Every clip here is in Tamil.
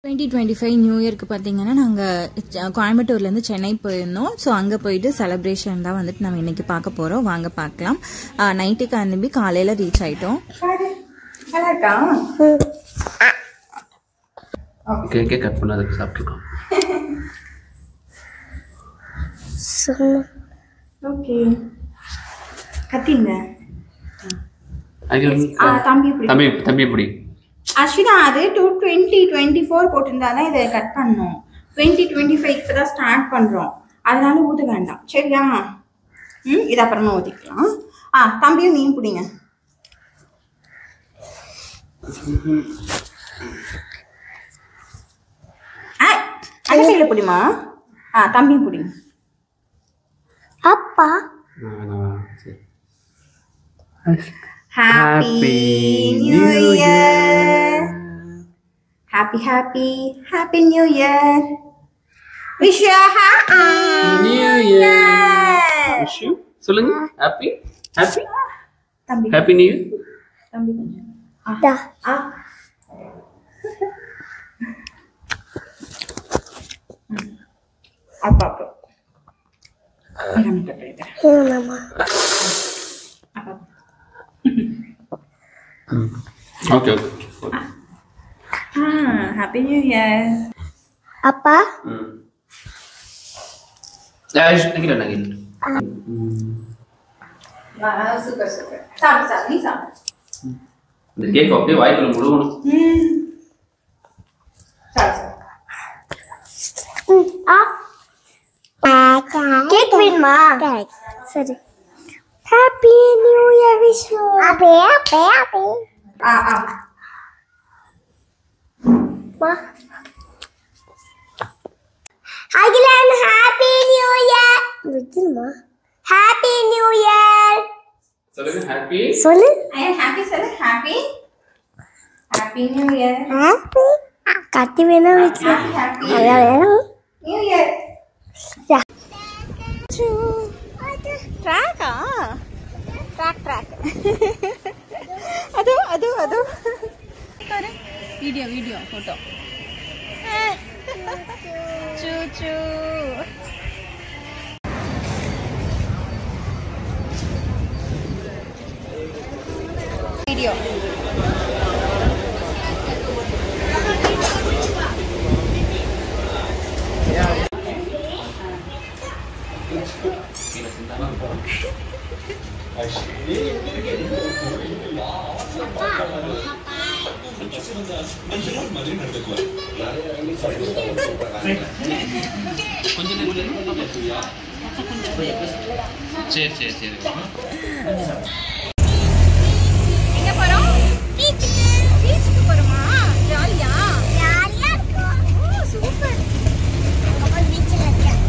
2025 நியூ இயர்க்கு பார்த்தீங்கன்னா நாங்கள் கோயம்புத்தூர்லேருந்து சென்னை போயிருந்தோம். ஸோ அங்கே போயிட்டு செலிப்ரேஷன் தான் வந்துட்டு நம்ம இன்னைக்கு பார்க்க போகிறோம். வாங்க பார்க்கலாம். நைட்டுக்கு அனுப்பி காலையில் ரீச் ஆகிட்டோம். கேக்கே கட் பண்ணாத சாப்பிட்டுருக்கோம். ஓகே கத்திங்க தம்பி எப்படி அஸ்வினா அது 2024 போட்டிருந்தா தான் இதை கட் பண்ணோம். 2025 இப்போ தான் ஸ்டார்ட் பண்ணுறோம், அதனால ஊத வேண்டாம் சரியா? இது அப்புறமா ஊதிக்கலாம். தம்பியும் நீயும் பிடிங்க. அங்கே பிடிமா. தம்பியும் பிடிங்க. அப்பா Happy New Year. Happy New Year. Wish you a happy New Year. Wish you. சொல்லுங்க. Happy தம்பி. Happy New Year. தம்பி அப்பா Okay. Happy New Year. அப்பா சூப்பர் சாப்பிடு நீ சாப்பிடு. இந்த கேக் அப்படியே வாய்க்குள்ள முழுவணும். கேக் வேணுமா? சரி. Happy new year wish you. Happy மா அகிலன் ஹாப்பி நியூ இயர். விட்டுமா. ஹாப்பி நியூ இயர் சொல்லுங்க. ஹாப்பி சொல்லு. ஹாப்பி சொல்லு. Happy new year. ஹாப்பி கத்தி வேணா வச்சு ஹாப்பி வேணும். New year. ட்ராக்கா ட்ராக் அது வீடியோ ஃபோட்டோ. சூ வீடியோ. சரி எங்க போறோம்? பீச்சுக்கு போறோமா? ஜாலியா இருக்கும். ஓ சூப்பர். அப்ப பீச்ல இருக்கேன்.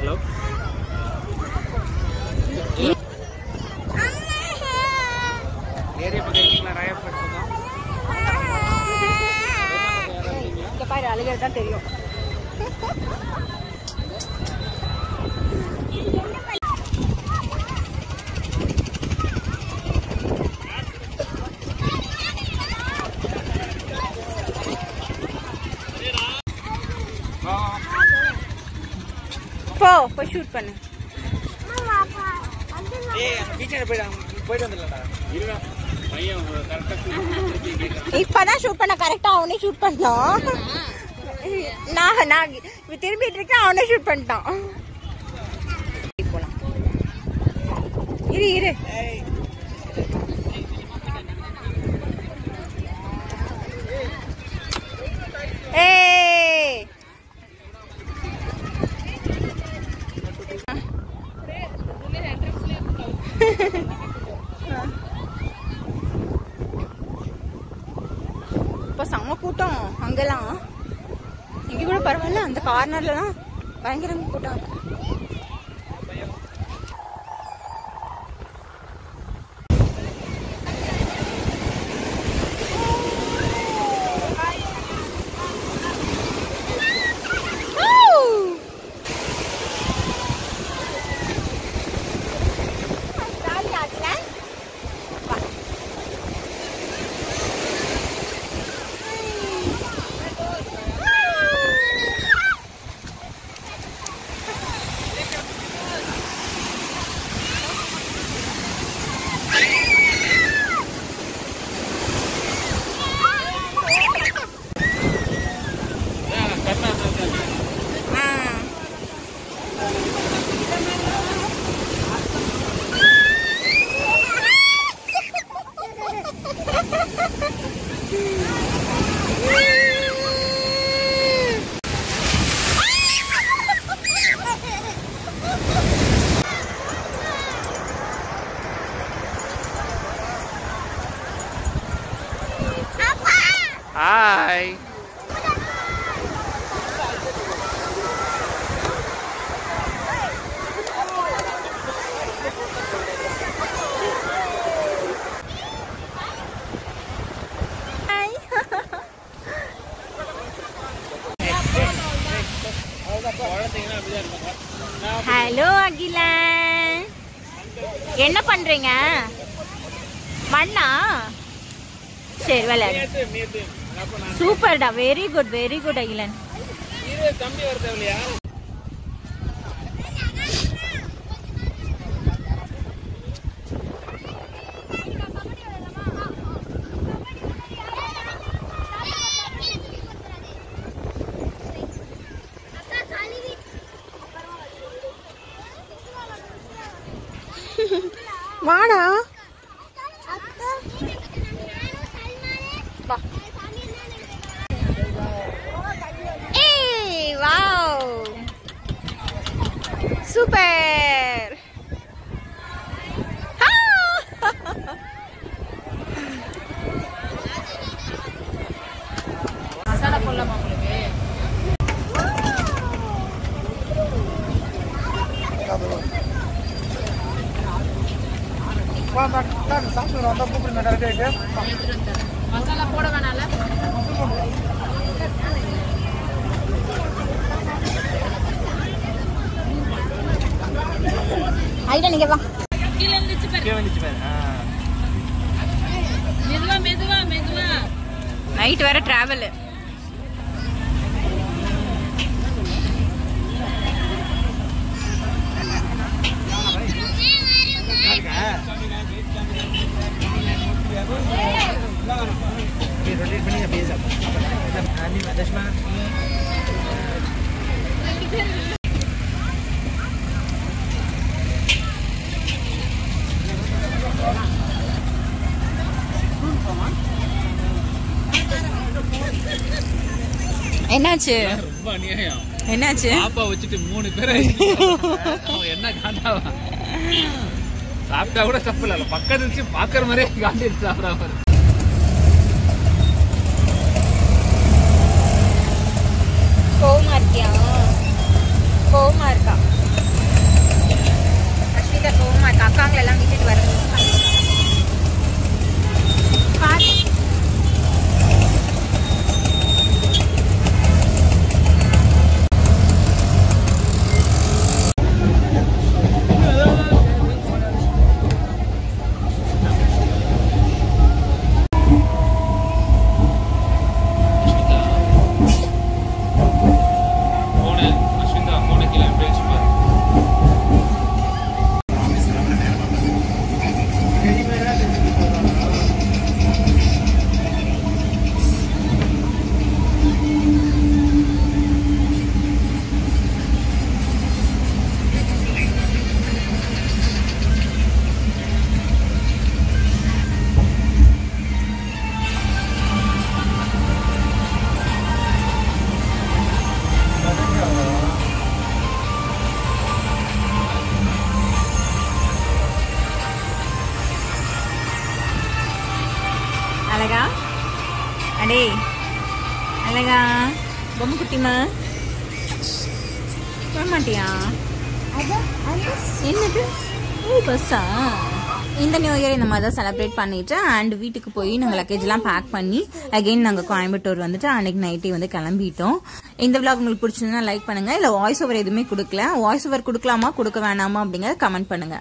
ஹலோ ஏரியா பக்கம் இருக்கீங்களா? ராயப்பேட்டை இங்க பாரு அழுகிறது தான் தெரியும். போய் ஷூட் பண்ணு. இப்பதான் ஷூட் பண்ண கரெக்டா அவனே ஷூட் பண்ணான். நான் திரும்பிட்டு இருக்கேன், அவனே ஷூட் பண்ணிட்டான். போலாம் இரு இப்போ செம்ம கூட்டம் அங்கெல்லாம். இங்கே கூட பரவாயில்ல, அந்த கார்னர்லாம் பயங்கரமா கூட்டம். ஹலோ அகிலன், என்ன பண்றீங்க? மண்ணா? சரி விளையாடு. சூப்பர்டா, வெரி குட் அகிலன். வாடா. ஏய் வாவ், சூப்பர். மசாலா போடலாமா உங்களுக்கு? மசாலா போட வேணால? ஐயா நீங்க வா. கீழ வந்துச்சு பாரு. மெதுவா. நைட் வேற டிராவல். என்னாச்சு? ரொம்ப அநியாயம். என்னாச்சு? பாப்பா வச்சுட்டு 3 பேர் என்ன காண்டாவா? சாப்பிட்டா கூட தப்பு இல்ல, பக்கத்துல வச்சு பாக்குற மாதிரியே காண்டி சாப்பிடாம. கோவமா இருக்கியா? கோவமா இருக்கா அஸ்விதா? கோவமா இருக்கா? அக்காங்களை எல்லாம் விட்டுட்டு வரணும். அழகா அடே அழகா பொம்மை குட்டிமா வரமாட்டியா? என்னது? ஓ பஸ்ஸா? இந்த நியூ இயர் இந்த மாதிரி தான் செலிப்ரேட் பண்ணிட்டு அண்ட் வீட்டுக்கு போய் நாங்கள் லக்கேஜ்லாம் பேக் பண்ணி அகெயின் நாங்கள் கோயம்புத்தூர் வந்துட்டு அன்னைக்கு நைட்டே வந்து கிளம்பிட்டோம். இந்த விளாக் உங்களுக்கு பிடிச்சிருந்தா லைக் பண்ணுங்க. இல்லை வாய்ஸ் ஓவர் எதுவுமே கொடுக்கல, வாய்ஸ் ஓவர் கொடுக்கலாமா கொடுக்க வேணாமா அப்படிங்கிறத கமெண்ட் பண்ணுங்க.